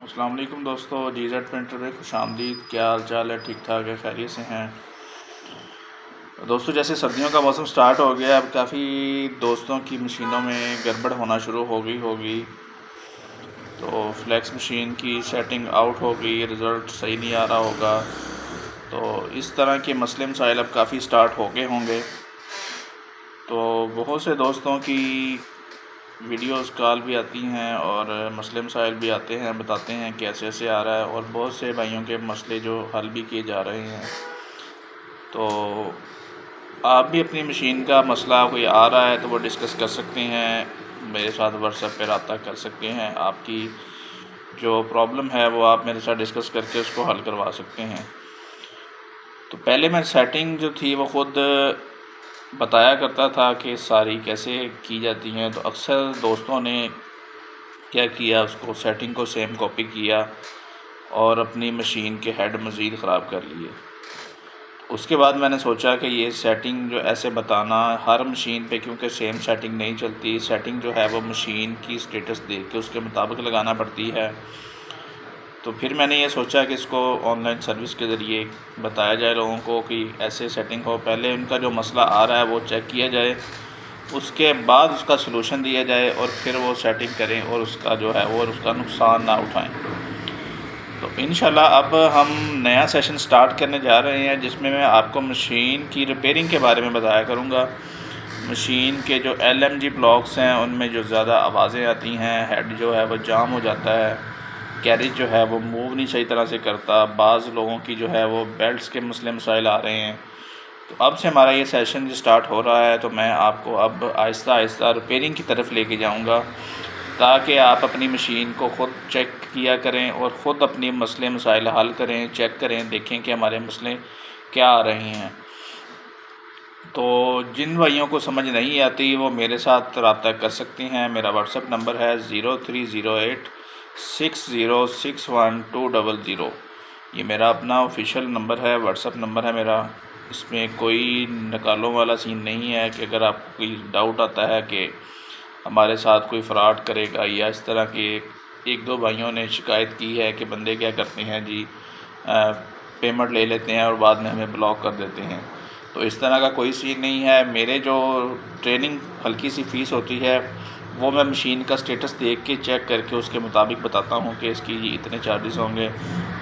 अस्सलाम वालेकुम दोस्तों, जीजेड प्रिंटर में खुशामदीद। क्या हाल चाल है? ठीक ठाक है, खैरियत से हैं दोस्तों। जैसे सर्दियों का मौसम स्टार्ट हो गया, अब काफ़ी दोस्तों की मशीनों में गड़बड़ होना शुरू हो गई होगी। तो फ्लेक्स मशीन की सेटिंग आउट हो गई, रिज़ल्ट सही नहीं आ रहा होगा। तो इस तरह के मसले मसाइल अब काफ़ी स्टार्ट हो गए होंगे। तो बहुत से दोस्तों की वीडियोस कॉल भी आती हैं और मसले मसाइल भी आते हैं, बताते हैं कि ऐसे ऐसे आ रहा है, और बहुत से भाइयों के मसले जो हल भी किए जा रहे हैं। तो आप भी अपनी मशीन का मसला कोई आ रहा है तो वो डिस्कस कर सकते हैं, मेरे साथ व्हाट्सएप पे रब्ता कर सकते हैं। आपकी जो प्रॉब्लम है वो आप मेरे साथ डिस्कस करके उसको हल करवा सकते हैं। तो पहले मैं सेटिंग जो थी वो ख़ुद बताया करता था कि सारी कैसे की जाती हैं। तो अक्सर दोस्तों ने क्या किया, उसको सेटिंग को सेम कॉपी किया और अपनी मशीन के हेड मज़ीद ख़राब कर लिए। उसके बाद मैंने सोचा कि ये सेटिंग जो ऐसे बताना हर मशीन पे, क्योंकि सेम सेटिंग नहीं चलती, सेटिंग जो है वो मशीन की स्टेटस देख के उसके मुताबिक लगाना पड़ती है। तो फिर मैंने ये सोचा कि इसको ऑनलाइन सर्विस के ज़रिए बताया जाए लोगों को कि ऐसे सेटिंग हो। पहले उनका जो मसला आ रहा है वो चेक किया जाए, उसके बाद उसका सलूशन दिया जाए और फिर वो सेटिंग करें और उसका जो है वो उसका नुकसान ना उठाएं। तो इंशाल्लाह अब हम नया सेशन स्टार्ट करने जा रहे हैं, जिसमें मैं आपको मशीन की रिपेयरिंग के बारे में बताया करूँगा। मशीन के जो LMG ब्लॉक्स हैं उनमें जो ज़्यादा आवाज़ें आती हैं, हेड जो है वो जाम हो जाता है, कैरेज जो है वो मूव नहीं सही तरह से करता, बाज़ लोगों की जो है वो बेल्ट्स के मसले मसाइल आ रहे हैं। तो अब से हमारा ये सेशन जो स्टार्ट हो रहा है, तो मैं आपको अब आहिस्ता आहिस्ता रिपेयरिंग की तरफ लेके जाऊंगा, ताकि आप अपनी मशीन को ख़ुद चेक किया करें और ख़ुद अपनी मसले मसाइल हल करें, चेक करें, देखें कि हमारे मसले क्या आ रहे हैं। तो जिन भाइयों को समझ नहीं आती वो मेरे साथ रब्ता कर सकती हैं। मेरा व्हाट्सएप नंबर है 030860612000। ये मेरा अपना ऑफिशियल नंबर है, व्हाट्सएप नंबर है मेरा। इसमें कोई निकालों वाला सीन नहीं है कि अगर आपको कोई डाउट आता है कि हमारे साथ कोई फ़्रॉड करेगा, या इस तरह के एक दो भाइयों ने शिकायत की है कि बंदे क्या करते हैं जी, पेमेंट ले लेते हैं और बाद में हमें ब्लॉक कर देते हैं। तो इस तरह का कोई सीन नहीं है। मेरे जो ट्रेनिंग हल्की सी फ़ीस होती है वो मैं मशीन का स्टेटस देख के चेक करके उसके मुताबिक बताता हूँ कि इसकी इतने चार्जेस होंगे,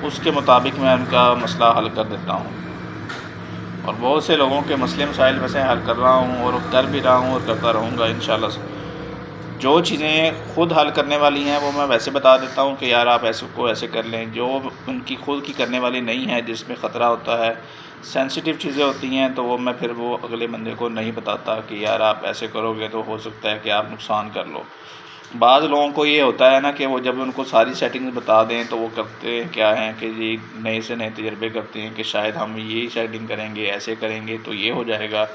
उसके मुताबिक मैं उनका मसला हल कर देता हूँ। और बहुत से लोगों के मसले मसाइल में से हल कर रहा हूँ और कर भी रहा हूँ और करता रहूँगा इंशाल्लाह। जो चीज़ें खुद हल करने वाली हैं वो मैं वैसे बता देता हूँ कि यार आप ऐसे को ऐसे कर लें। जो उनकी खुद की करने वाली नहीं है, जिसमें ख़तरा होता है, सेंसिटिव चीज़ें होती हैं, तो मैं फिर वो अगले बंदे को नहीं बताता कि यार आप ऐसे करोगे तो हो सकता है कि आप नुकसान कर लो। बाज़ लोगों को ये होता है ना कि वो जब उनको सारी सेटिंग्स बता दें तो वो करते क्या हैं कि जी नए से नए तजर्बे करते हैं कि शायद हम ये सेटिंग करेंगे, ऐसे करेंगे तो ये हो जाएगा,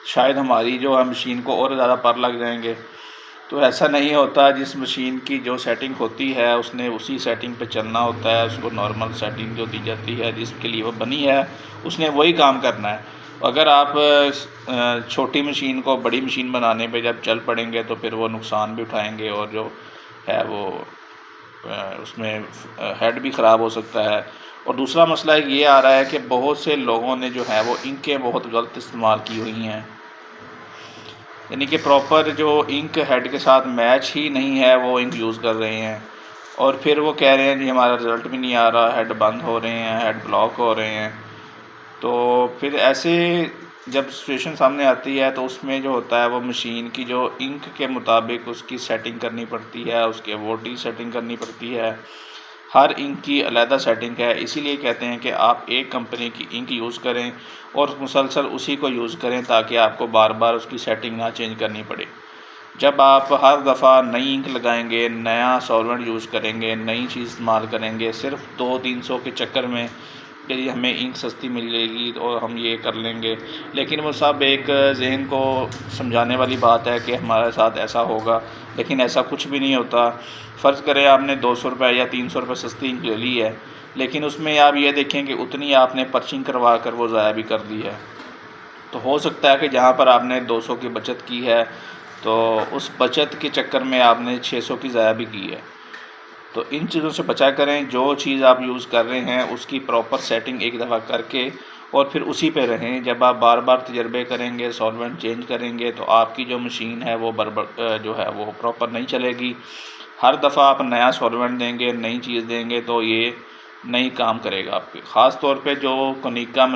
शायद हमारी जो है मशीन को और ज़्यादा पर लग जाएंगे। तो ऐसा नहीं होता। जिस मशीन की जो सेटिंग होती है उसने उसी सेटिंग पे चलना होता है। उसको नॉर्मल सेटिंग जो दी जाती है जिसके लिए वो बनी है, उसने वही काम करना है। अगर आप छोटी मशीन को बड़ी मशीन बनाने पे जब चल पड़ेंगे तो फिर वो नुकसान भी उठाएंगे, और जो है वो उसमें हेड भी ख़राब हो सकता है। और दूसरा मसला ये आ रहा है कि बहुत से लोगों ने जो है वो इंकें बहुत गलत इस्तेमाल की हुई हैं, यानी कि प्रॉपर जो इंक हेड के साथ मैच ही नहीं है वो इंक यूज़ कर रहे हैं, और फिर वो कह रहे हैं जी हमारा रिज़ल्ट भी नहीं आ रहा, हेड बंद हो रहे हैं, हेड ब्लॉक हो रहे हैं। तो फिर ऐसे जब सिचुएशन सामने आती है तो उसमें जो होता है वो मशीन की जो इंक के मुताबिक उसकी सेटिंग करनी पड़ती है, उसके वोल्टेज सेटिंग करनी पड़ती है। हर इंक की अलहदा सेटिंग है, इसीलिए कहते हैं कि आप एक कंपनी की इंक यूज़ करें और मुसलसल उसी को यूज़ करें, ताकि आपको बार बार उसकी सेटिंग ना चेंज करनी पड़े। जब आप हर दफ़ा नई इंक लगाएंगे, नया सॉल्वेंट यूज़ करेंगे, नई चीज़ इस्तेमाल करेंगे, सिर्फ 200-300 के चक्कर में कि हमें इंक सस्ती मिल जाएगी और हम ये कर लेंगे, लेकिन वो सब एक जहन को समझाने वाली बात है कि हमारे साथ ऐसा होगा, लेकिन ऐसा कुछ भी नहीं होता। फ़र्ज़ करें आपने 200 रुपये या 300 रुपये सस्ती इंक ले ली है, लेकिन उसमें आप ये देखें कि उतनी आपने पर्चिंग करवा कर वो ज़ाया भी कर दी है। तो हो सकता है कि जहाँ पर आपने 200 की बचत की है तो उस बचत के चक्कर में आपने 600 की ज़ाया भी की है। तो इन चीज़ों से बचा करें। जो चीज़ आप यूज़ कर रहे हैं उसकी प्रॉपर सेटिंग एक दफ़ा करके और फिर उसी पे रहें। जब आप बार बार तजर्बे करेंगे, सॉल्वेंट चेंज करेंगे, तो आपकी जो मशीन है वो जो है वो प्रॉपर नहीं चलेगी। हर दफ़ा आप नया सॉल्वेंट देंगे, नई चीज़ देंगे, तो ये नहीं काम करेगा आपके। ख़ास तौर पे जो कोनिका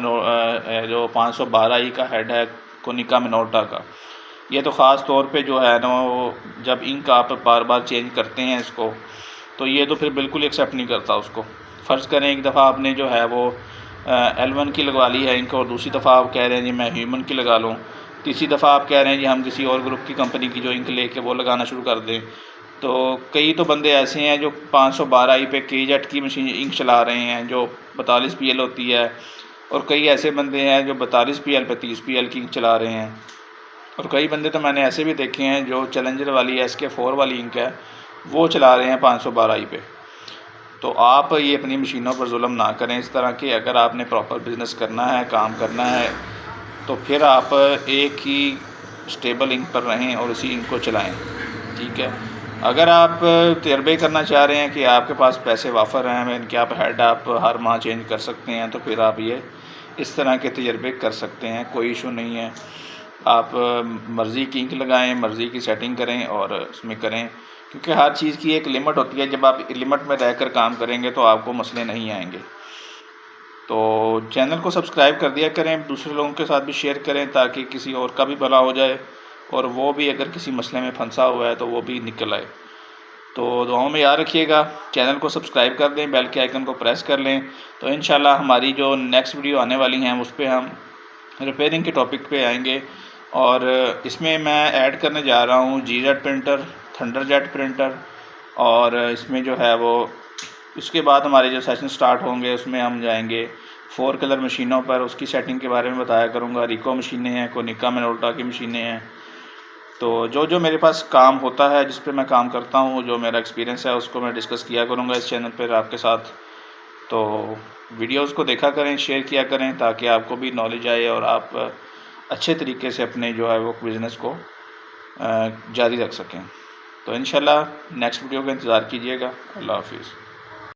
जो 512i का हेड है कोनिका मिनोर्टा का, ये तो ख़ास तौर पे जो है ना वो जब इंक आप बार बार चेंज करते हैं इसको, तो ये तो फिर बिल्कुल एक्सेप्ट नहीं करता उसको। फ़र्ज़ करें एक दफ़ा आपने जो है वो L1 की लगवा ली है इंक, और दूसरी दफ़ा आप कह रहे हैं जी मैं ह्यूमन की लगा लूँ, तीसरी दफ़ा आप कह रहे हैं जी हम किसी और ग्रुप की कंपनी की जो इंक लेके वो लगाना शुरू कर दें। तो कई तो बंदे ऐसे हैं जो 512i पे KZ की मशीन इंक चला रहे हैं जो 42 PL होती है, और कई ऐसे बंदे हैं जो 42 PL पे 30 PL की इंक चला रहे हैं, और कई बंदे तो मैंने ऐसे भी देखे हैं जो चैलेंजर वाली SK4 वाली इंक है वो चला रहे हैं 512i पे। तो आप ये अपनी मशीनों पर जुल्म ना करें इस तरह के। अगर आपने प्रॉपर बिज़नेस करना है, काम करना है, तो फिर आप एक ही स्टेबल इंक पर रहें और उसी इंक को चलाएं, ठीक है। अगर आप तजर्बे करना चाह रहे हैं कि आपके पास पैसे वाफर हैं, इनके आप हेड आप हर माह चेंज कर सकते हैं, तो फिर आप ये इस तरह के तजर्बे कर सकते हैं, कोई इशू नहीं है। आप मर्ज़ी की इंक लगाएं, मर्ज़ी की सेटिंग करें और उसमें करें, क्योंकि हर चीज़ की एक लिमिट होती है। जब आप लिमिट में रहकर काम करेंगे तो आपको मसले नहीं आएंगे। तो चैनल को सब्सक्राइब कर दिया करें, दूसरे लोगों के साथ भी शेयर करें ताकि किसी और का भी भला हो जाए, और वो भी अगर किसी मसले में फंसा हुआ है तो वो भी निकल आए। तो दुआओं में याद रखिएगा, चैनल को सब्सक्राइब कर दें, बेल के आइकन को प्रेस कर लें। तो इंशाल्लाह हमारी जो नेक्स्ट वीडियो आने वाली हैं उस पर हम रिपेयरिंग के टॉपिक पे आएंगे, और इसमें मैं ऐड करने जा रहा हूँ GZ प्रिंटर, थंडरजेट प्रिंटर, और इसमें जो है वो उसके बाद हमारे जो सेशन स्टार्ट होंगे उसमें हम जाएंगे 4 कलर मशीनों पर, उसकी सेटिंग के बारे में बताया करूँगा। रिको मशीनें हैं, कोनिका मिनोर्टा की मशीनें हैं। तो जो जो मेरे पास काम होता है, जिस पे मैं काम करता हूँ, जो मेरा एक्सपीरियंस है, उसको मैं डिस्कस किया करूँगा इस चैनल पर आपके साथ। तो वीडियोस को देखा करें, शेयर किया करें, ताकि आपको भी नॉलेज आए और आप अच्छे तरीके से अपने जो है वो बिज़नेस को जारी रख सकें। तो इंशाल्लाह नेक्स्ट वीडियो का इंतज़ार कीजिएगा। अल्लाह हाफिज़।